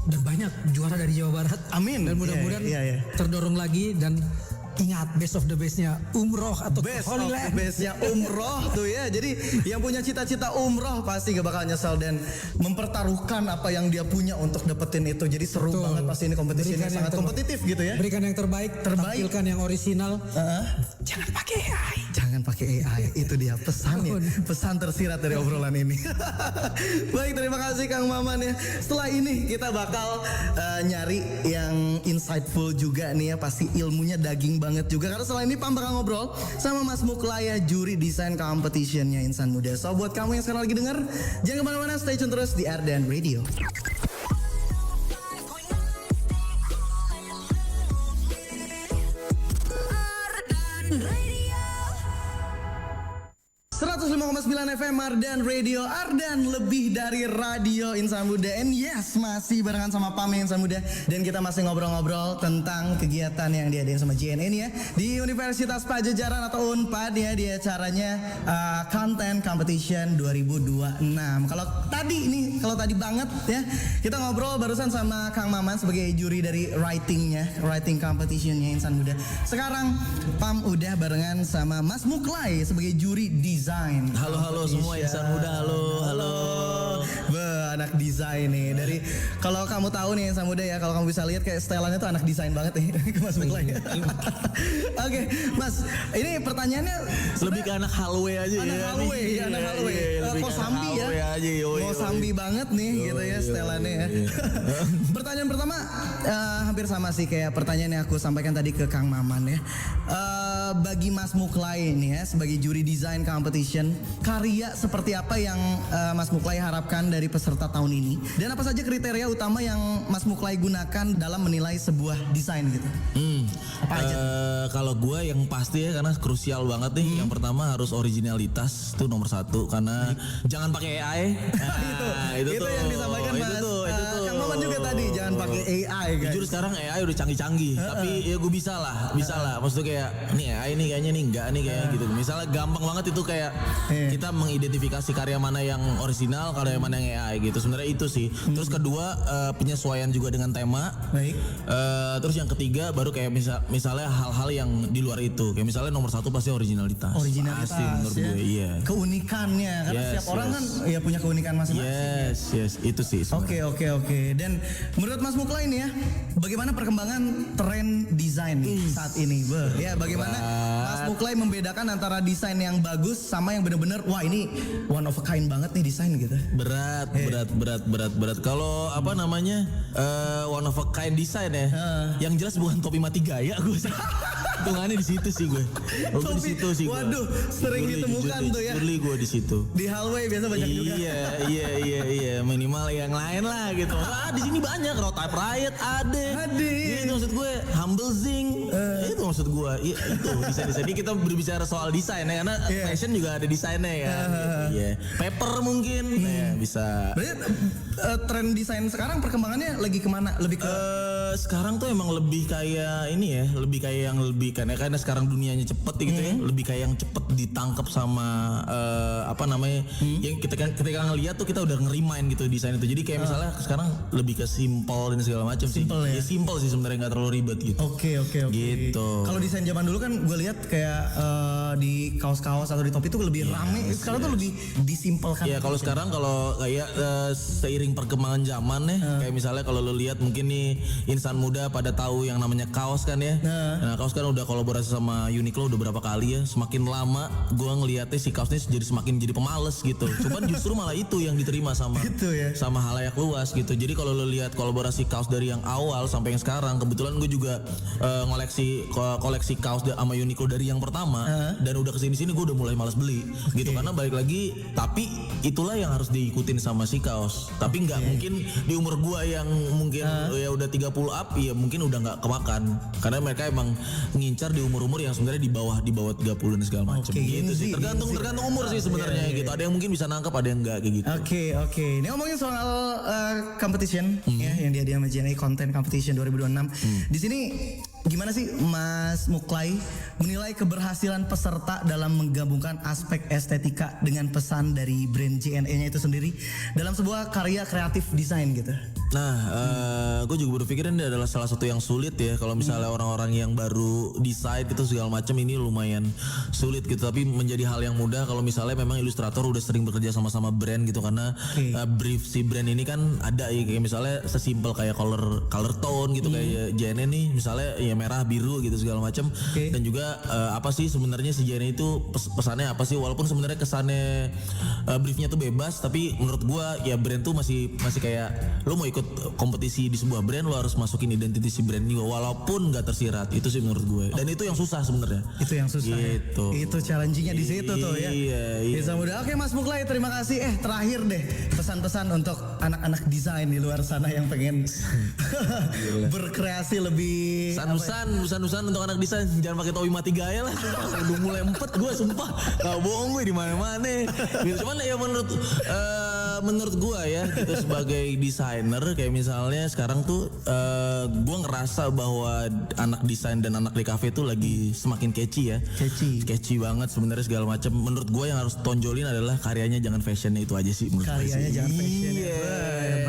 dan banyak juara dari Jawa Barat. Amin. Dan mudah-mudahan terdorong lagi dan ingat best of the bestnya umroh atau Best Holy of the Land. bestnya umroh tuh ya. Jadi yang punya cita-cita umroh pasti gak bakal nyesel dan mempertaruhkan apa yang dia punya untuk dapetin itu. Jadi seru banget pasti ini kompetisinya sangat kompetitif gitu ya. Berikan yang terbaik, tampilkan yang orisinal. Jangan pakai AI. Jangan pakai AI, itu dia pesan tersirat dari obrolan ini. Baik, terima kasih Kang Maman ya. Setelah ini kita bakal nyari yang insightful juga nih ya, pasti ilmunya daging banget juga. Karena setelah ini Pam bakal ngobrol sama Mas Muklaya, juri desain competitionnya Insan Muda. So buat kamu yang sekarang lagi denger, jangan kemana-mana, stay tune terus di Ardan Radio. Radio. 105,9 FM Ardan Radio, Ardan lebih dari radio Insan Muda. And yes, masih barengan sama Pam Insan Muda. Dan kita masih ngobrol-ngobrol tentang kegiatan yang diadain sama JNE nih ya, di Universitas Pajajaran atau UNPAD ya, di acaranya Content Competition 2026. Kalau tadi banget ya, kita ngobrol barusan sama Kang Maman sebagai juri dari writing competitionnya Insan Muda. Sekarang Pam udah barengan sama Mas Muklai sebagai juri desain. Halo semua Insan Muda, halo. Anak desain nih. Dari kalau kamu tahu nih Insan Muda ya, kalau kamu bisa lihat kayak stylannya tuh anak desain banget nih ke Mas Muklai. Oke, Mas, ini pertanyaannya Lebih ke anak hallway aja anak ya. hallway, nih. anak hallway. Lebih ke Kosambi anak ya. hallway aja, Kosambi banget nih gitu ya stylannya ya. Pertanyaan pertama hampir sama sih kayak pertanyaan yang aku sampaikan tadi ke Kang Maman ya. Bagi Mas Muklai nih ya sebagai juri desain competition, karya seperti apa yang Mas Muklai harapkan dari peserta tahun ini? Dan apa saja kriteria utama yang Mas Muklai gunakan dalam menilai sebuah desain gitu? Apa aja? Kalau gue yang pasti ya, karena krusial banget nih. Yang pertama harus originalitas, itu nomor satu. Karena jangan pakai AI. Itu yang disampaikan Mas. Kang Maman juga tadi jangan pakai AI guys. Jujur sekarang AI udah canggih-canggih, tapi ya gue bisa lah. Maksudnya kayak ini AI nih kayaknya nih enggak nih kayak gitu. Misalnya gampang banget itu kayak kita mengidentifikasi karya mana yang original, karya mana yang AI gitu. Sebenarnya itu sih. Terus kedua penyesuaian juga dengan tema. Baik. Terus yang ketiga baru kayak misalnya hal-hal yang di luar itu. Kayak misalnya nomor satu pasti originalitas. Originalitas Pasti menurut ya. gue, iya. Keunikannya karena setiap orang kan ya punya keunikan masing-masing. Yes, itu sih. sebenarnya. Oke. Dan menurut Mas Mukla ini ya, bagaimana perkembangan tren desain saat ini? Ya, bagaimana Mas Mukla membedakan antara desain yang bagus sama yang benar-benar wah ini one of a kind banget nih desain gitu. Berat. Kalau apa namanya one of a kind design ya, yang jelas bukan topi mati gaya gue. Hitungannya di situ sih gue. Di situ sih gue. Waduh, sering ditemukan tuh ya. Jujur gue di situ. Di hallway biasa banyak juga. Iya, minimal yang lain lah gitu. Di sini banyak Raw Type Riot ada. Itu maksud gue, Humble Zing. Itu maksud gue. Itu desain-desain. Ini kita berbicara soal desain ya, karena fashion juga ada desainnya ya. Iya. Paper mungkin bisa. Berarti tren desain sekarang perkembangannya lagi kemana? Lebih ke sekarang tuh emang lebih kayak ini ya, lebih kayak yang lebih karena sekarang dunianya cepet gitu ya, lebih kayak yang cepet ditangkap sama apa namanya, yang ketika ngeliat tuh kita udah ngerimain gitu desain itu. Jadi kayak misalnya sekarang lebih ke simple dan segala macam sih. Ya? Ya simple sih sebenarnya, nggak terlalu ribet gitu. Oke. Gitu. Kalau desain zaman dulu kan gue lihat kayak di kaos-kaos atau di topi itu lebih rame. Sekarang tuh lebih disimpelkan. Ya kalau sekarang kalau kayak seiring perkembangan zaman ya, kayak misalnya kalau lo lihat mungkin nih insan muda pada tahu yang namanya kaos kan ya. Nah kaos kan udah kolaborasi sama Uniqlo udah berapa kali ya. Semakin lama gue ngeliatnya si kaosnya semakin jadi pemales gitu. Cuman justru malah itu yang diterima sama gitu ya? Sama halayak luas gitu. Jadi kalau lo lihat kolaborasi kaos dari yang awal sampai yang sekarang, kebetulan gue juga koleksi kaos sama Uniqlo dari yang pertama, dan udah kesini-sini gue udah mulai malas beli gitu, karena balik lagi tapi itulah yang harus diikutin sama si kaos. Tapi nggak mungkin di umur gue yang mungkin ya udah 30 up, ya mungkin udah nggak kemakan, karena mereka emang ngincar di umur-umur yang sebenarnya di bawah 30 dan segala macam gitu sih. Tergantung umur sih sebenarnya gitu. Ada yang mungkin bisa nangkep, ada yang enggak kayak gitu. Oke. Ini ngomongin soal competition ya, yang dia sama JNE Content Competition 2026. Di sini gimana sih Mas Muklai menilai keberhasilan peserta dalam menggabungkan aspek estetika dengan pesan dari brand JNE-nya itu sendiri dalam sebuah karya kreatif desain gitu? Nah, gue juga berpikir ini adalah salah satu yang sulit ya. Kalau misalnya orang-orang yang baru desain gitu segala macam, ini lumayan sulit gitu. Tapi menjadi hal yang mudah kalau misalnya memang ilustrator udah sering bekerja sama-sama brand gitu. Karena brief si brand ini kan ada ya, kayak misalnya sesimpel kayak color tone gitu, kayak JNE nih misalnya ya merah biru gitu segala macam. Dan juga apa sih sebenarnya si JNE itu pesannya apa sih? Walaupun sebenarnya kesannya briefnya tuh bebas, tapi menurut gue ya brand tuh masih kayak lo mau ikut kompetisi di sebuah brand, lo harus masukin identitas si brand juga walaupun nggak tersirat. Itu sih menurut gue, dan itu yang susah sebenarnya. Itu yang susah gitu. Ya? Itu challengingnya di situ tuh ya. Iya. Bisa mudah. Oke Mas Muklai, terima kasih. Terakhir deh pesan-pesan untuk anak-anak desain di luar sana yang pengen berkreasi lebih. Pesan untuk anak desain, jangan pakai topi mati gaya lah. Udah mulai empet gue, sumpah nggak bohong gue di mana-mana. Gitu. Cuman ya menurut gue ya, kita sebagai desainer kayak misalnya sekarang tuh gue ngerasa bahwa anak desain dan anak di cafe tuh lagi semakin catchy ya. Catchy banget sebenarnya segala macam. Menurut gue yang harus tonjolin adalah karyanya, jangan fashionnya, itu aja sih menurut gue. Karyanya jangan fashion.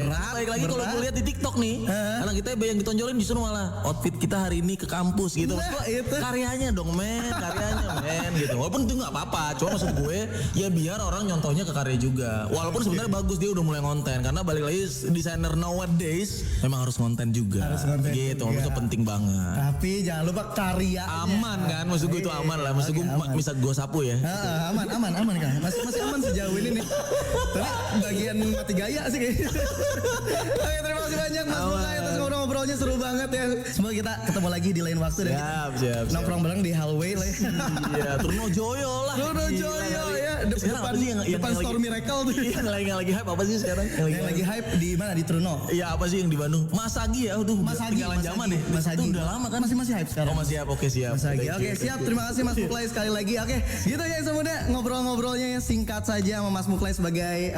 Berat. Baik lagi kalau gue lihat di TikTok nih, anak kita yang ditonjolin justru malah outfit kita hari ini ke kampus gitu. Maksud karyanya dong karyanya gitu. Walaupun itu nggak apa-apa, cuma maksud gue ya biar orang nyontohnya ke karya juga. Walaupun sebenarnya bagus dia udah mulai konten, karena balik lagi desainer nowadays memang harus konten juga. Gitu, maksudnya penting banget. Tapi jangan lupa karya. Aman kan, maksud gue itu aman lah. Maksud gue bisa gue sapu ya. Aman kan. Masih aman sejauh ini nih. Tapi bagian mati gaya sih kayaknya. Oke, terima kasih banyak Mas Muklai atas ngobrol-ngobrol ngobrolnya seru banget ya. Semoga kita ketemu lagi di lain waktu dan kita nongkrong bareng di hallway lah ya. Iya, Truno Joyo lah. Truno Joyo ya. Sekarang apa sih depan Store Miracle tuh. Yang lagi hype apa sih sekarang? Yang lagi hype di mana? Di Truno. Iya, apa sih yang di Bandung? Mas Agi ya, aduh, ketinggalan zaman deh. Mas Agi. Itu udah lama kan? Masih hype sekarang. Oh, masih hype. Oke, siap. Mas Agi. Oke, siap. Terima kasih Mas Muklai sekali lagi. Oke, gitu ya semuanya ngobrol-ngobrolnya yang singkat saja sama Mas Muklai sebagai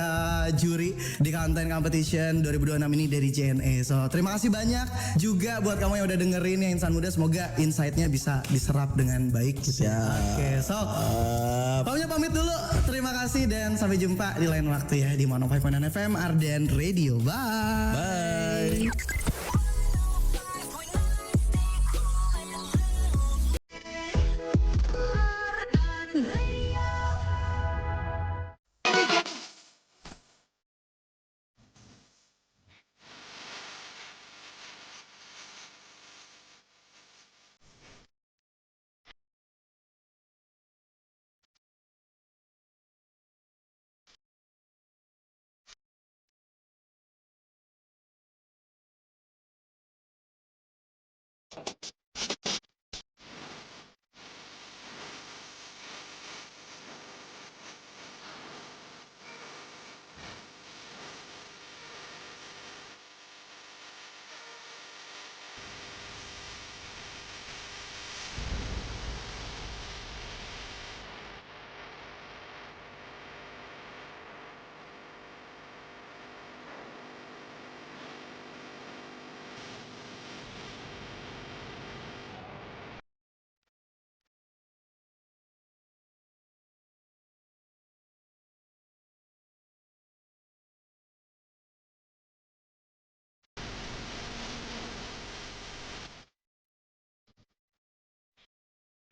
juri di Content Competition 2026 ini dari JNE. So, terima kasih banyak juga buat kamu yang udah dengerin ya Insan Muda. Semoga insight-nya bisa diserap dengan baik gitu. Oke, so Pamnya pamit dulu. Terima kasih dan sampai jumpa di lain waktu ya di Mono 5.9 FM Ardan Radio. Bye.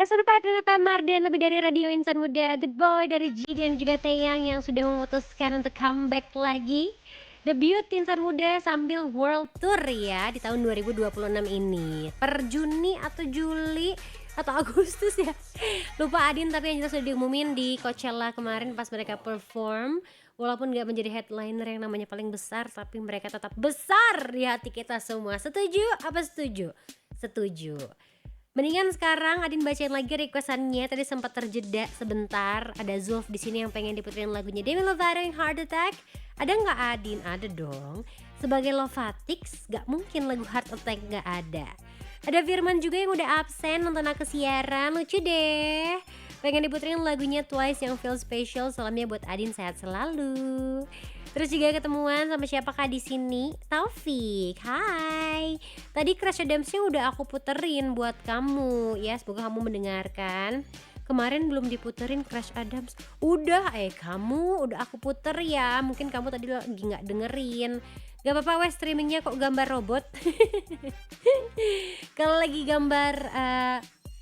Sudah pada Mardan lebih dari Radio Insan Muda, The Boy dari G dan juga Taeyang yang sudah memutuskan untuk comeback lagi debut Insan Muda sambil World Tour ya di tahun 2026 ini. Per Juni atau Juli atau Agustus ya, lupa Adin, tapi yang jelas sudah diumumin di Coachella kemarin pas mereka perform. Walaupun gak menjadi headliner yang namanya paling besar, tapi mereka tetap besar di hati kita semua. Setuju? Apa setuju? Setuju. Mendingan sekarang Adin bacain lagi requestannya. Tadi sempat terjeda sebentar. Ada Zulf di sini yang pengen diputerin lagunya Demi Lovato yang Heart Attack. Ada nggak Adin? Ada dong. Sebagai Lovatix, gak mungkin lagu Heart Attack gak ada. Ada Firman juga yang udah absen nonton aku siaran. Lucu deh. Pengen diputerin lagunya Twice yang Feel Special. Salamnya buat Adin, sehat selalu. Terus juga ketemuan sama siapakah di sini? Taufik, hai. Tadi Crash Adams-nya udah aku puterin buat kamu ya, semoga kamu mendengarkan. Kemarin belum diputerin Crash Adams. Udah, kamu udah aku puter ya. Mungkin kamu tadi lagi nggak dengerin. Gak apa-apa wes, streamingnya kok gambar robot. Kalau lagi gambar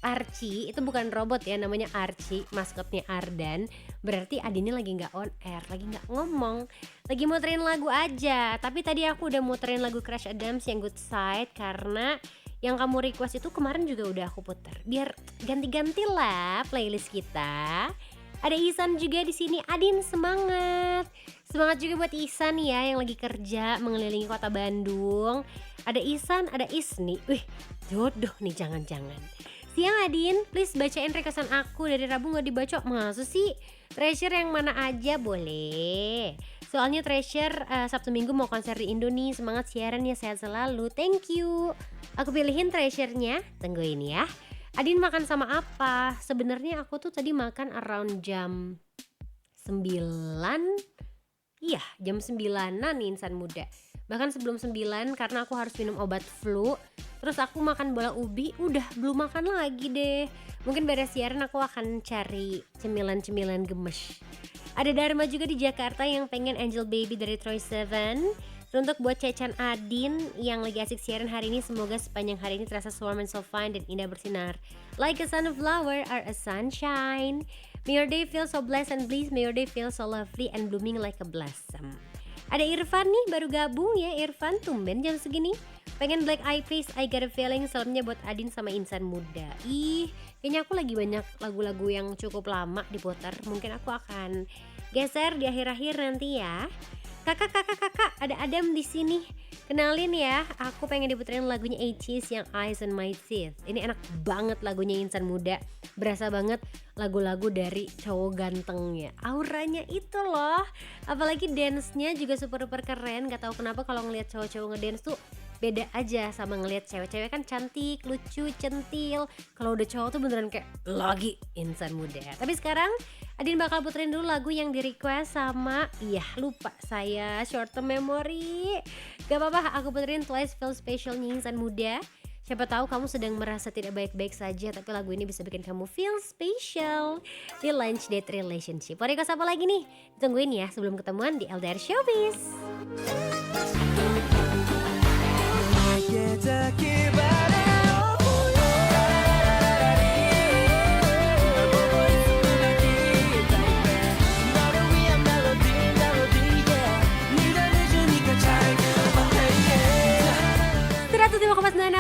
Archie, itu bukan robot ya, namanya Archie, maskotnya Ardan. Berarti Adinnya lagi gak on air, lagi gak ngomong, lagi muterin lagu aja. Tapi tadi aku udah muterin lagu Crash Adams yang Good Side, karena yang kamu request itu kemarin juga udah aku puter. Biar ganti-ganti lah playlist kita. Ada Isan juga di sini. Adin semangat. Semangat juga buat Isan ya yang lagi kerja mengelilingi kota Bandung. Ada Isan, ada Isni. Wih, jodoh nih jangan-jangan. Siang Adin, please bacain requestan aku. Dari Rabu gak dibaca, masa sih? Treasure yang mana aja boleh. Soalnya Treasure Sabtu Minggu mau konser di Indo nih. Semangat siaran ya, sehat selalu. Thank you. Aku pilihin Treasure-nya. Tungguin ya. Adin makan sama apa? Sebenarnya aku tuh tadi makan around jam 9. Iya, jam 9-an nih Insan Muda. Bahkan sebelum 9 karena aku harus minum obat flu. Terus aku makan bola ubi, udah belum makan lagi deh. Mungkin beres siaran aku akan cari cemilan-cemilan gemes. Ada Dharma juga di Jakarta yang pengen Angel Baby dari Troye Sivan. Untuk buat Cecan Adin yang lagi asik siaran hari ini, semoga sepanjang hari ini terasa warm and so fine dan indah bersinar. Like a sunflower or a sunshine. May your day feel so blessed and bliss. May your day feel so lovely and blooming like a blossom. Ada Irfan nih, baru gabung ya Irfan, tumben jam segini. Pengen Black Eyed Peas, I Got a Feeling. Salamnya buat Adin sama Insan Muda. Kayaknya aku lagi banyak lagu-lagu yang cukup lama diputar. Mungkin aku akan geser di akhir-akhir nanti ya. Kakak, ada Adam di sini. Kenalin ya, aku pengen diputerin lagunya 80s yang Eyes on My Teeth. Ini enak banget lagunya Insan Muda. Berasa banget lagu-lagu dari cowok gantengnya. Auranya itu loh. Apalagi dance-nya juga super-super keren. Gak tahu kenapa kalau ngeliat cowok-cowok ngedance tuh beda aja sama ngeliat cewek-cewek kan cantik, lucu, centil. Kalau udah cowok tuh beneran kayak lagi Insan Muda. Tapi sekarang Adin bakal puterin dulu lagu yang di request sama lupa saya short term memory. Gak apa-apa, aku puterin Twice Feel Special-nya Insan Muda. Siapa tahu kamu sedang merasa tidak baik-baik saja, tapi lagu ini bisa bikin kamu feel special di Lunch Date Relationship. Mau request apa lagi nih? Ditungguin ya sebelum ketemuan di LDR Showbiz.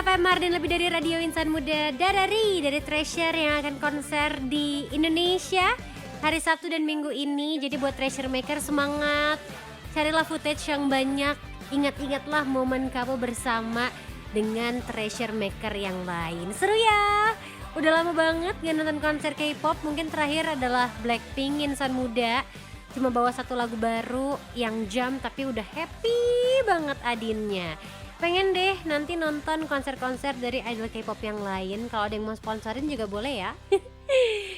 FM Mardan lebih dari Radio Insan Muda dari Treasure yang akan konser di Indonesia hari Sabtu dan Minggu ini. Jadi buat Treasure Maker semangat, carilah footage yang banyak, ingat-ingatlah momen kamu bersama dengan Treasure Maker yang lain. Seru ya, udah lama banget gak nonton konser K-pop. Mungkin terakhir adalah Blackpink Insan Muda, cuma bawa satu lagu baru yang jam tapi udah happy banget Adinnya. Pengen deh nanti nonton konser-konser dari idol K-pop yang lain. Kalau ada yang mau sponsorin juga boleh ya.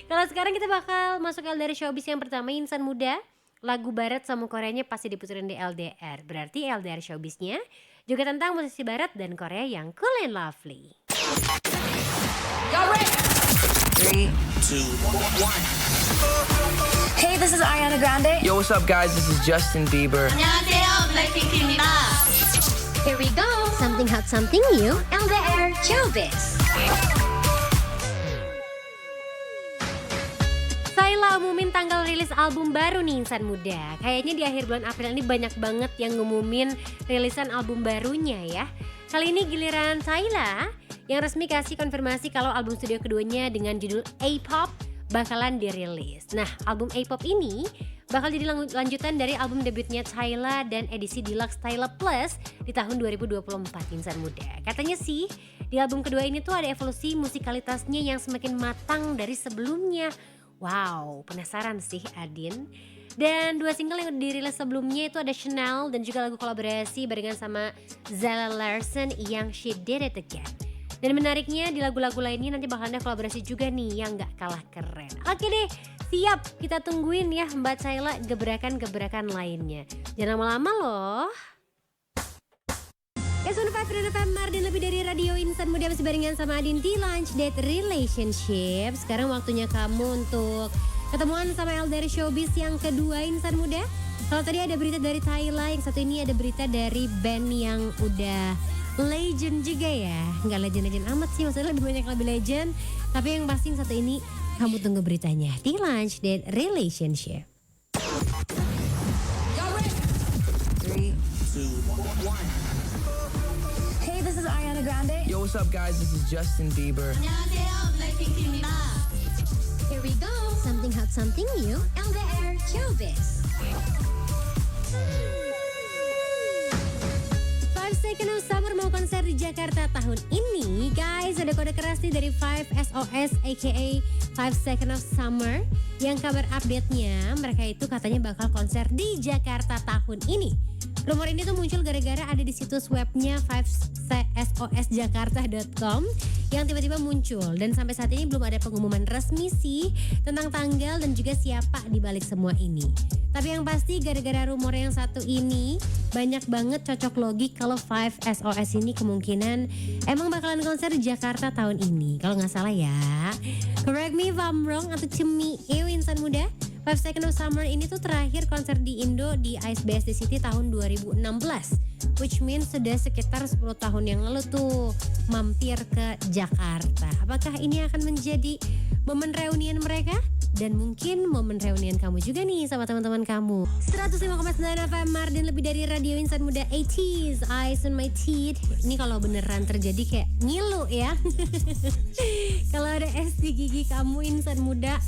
Kalau sekarang kita bakal masuk LDR Showbiz yang pertama, Insan Muda. Lagu barat sama Koreanya pasti diputerin di LDR. Berarti LDR Showbiznya juga tentang musisi barat dan Korea yang cool and lovely. 3, 2, 1. Hey, this is Ariana Grande. Yo, what's up, guys? This is Justin Bieber. 안녕하세요, 블랙핑크입니다. Here we go, something hot, something new, LDR Showbiz. Sayla umumin tanggal rilis album baru nih Insan Muda. Kayaknya di akhir bulan April ini banyak banget yang ngumumin rilisan album barunya ya. Kali ini giliran Sayla yang resmi kasih konfirmasi kalau album studio keduanya dengan judul A-Pop bakalan dirilis. Nah, album A-Pop ini bakal jadi lanjutan dari album debutnya Tyla dan edisi deluxe Tyla Plus di tahun 2024 Insan Muda. Katanya sih di album kedua ini tuh ada evolusi musikalitasnya yang semakin matang dari sebelumnya. Wow, penasaran sih Adin. Dan 2 single yang dirilis sebelumnya itu ada Chanel dan juga lagu kolaborasi barengan sama Zara Larsson yang She Did It Again. Dan menariknya di lagu-lagu lainnya nanti bakal ada kolaborasi juga nih yang gak kalah keren. Oke deh, siap kita tungguin ya Mbak Sayla gebrakan-gebrakan lainnya. Jangan lama-lama loh. S15 Red FM Mardan lebih dari Radio Insan Muda masih barengan sama Adin di Lunch Date Relationship. Sekarang waktunya kamu untuk ketemuan sama LDR Showbiz yang kedua Insan Muda. Kalau tadi ada berita dari Tyla, yang satu ini ada berita dari band yang udah legend juga ya. Nggak legend-legend amat sih, maksudnya lebih banyak lebih legend. Tapi yang pasti yang satu ini kamu tunggu beritanya di Lunch Date Relationship. 3, 2, 1. Hey, this is Ariana Grande. Yo, what's up, guys? This is Justin Bieber. 안녕하세요, 블랙핑크입니다. Here we go, something hot, something new, LDR Showbiz. 5 Seconds of Summer mau konser di Jakarta tahun ini. Guys, ada kode keras nih dari 5SOS aka 5 Seconds of Summer. Yang kabar update-nya, mereka itu katanya bakal konser di Jakarta tahun ini. Rumor ini tuh muncul gara-gara ada di situs webnya 5sosjakarta.com yang tiba-tiba muncul. Dan sampai saat ini belum ada pengumuman resmi sih tentang tanggal dan juga siapa di balik semua ini. Tapi yang pasti gara-gara rumor yang satu ini banyak banget cocok logik kalau 5SOS ini kemungkinan emang bakalan konser di Jakarta tahun ini. Kalau nggak salah ya. Correct me if I'm wrong atau cemi Insan Muda. 5 Seconds of Summer ini tuh terakhir konser di Indo di Ice BSD City tahun 2016. Which means sudah sekitar 10 tahun yang lalu tuh mampir ke Jakarta. Apakah ini akan menjadi momen reunian mereka? Dan mungkin momen reunian kamu juga nih sama teman-teman kamu. 105,9 FM Mardan lebih dari Radio Insan Muda 80s, Eyes on My Teeth. Ini kalau beneran terjadi kayak ngilu ya. Kalau ada es di gigi kamu Insan Muda,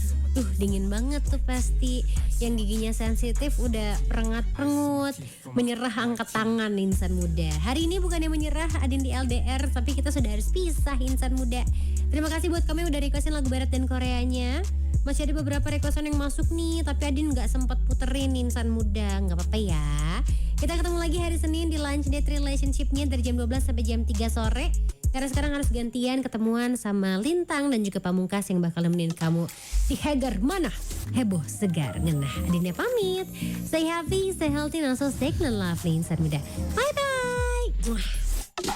Dingin banget tuh pasti. Yang giginya sensitif udah perengat-perengut, menyerah angkat tangan insan muda. Hari ini bukannya menyerah Adin di LDR, tapi kita sudah harus pisah insan muda. Terima kasih buat kamu yang udah requestin lagu barat dan Koreanya. Masih ada beberapa requestan yang masuk nih, tapi Adin gak sempat puterin insan muda. Gak apa-apa ya. Kita ketemu lagi hari Senin di Lunch Date Relationship-nya dari jam 12 sampai jam 3 sore. Karena sekarang harus gantian ketemuan sama Lintang dan juga Pamungkas yang bakal nemenin kamu di Hagar Mana Heboh Segar Ngenah. Adinnya pamit. Stay happy, stay healthy, and also stay clean, lovely insan muda. Bye-bye.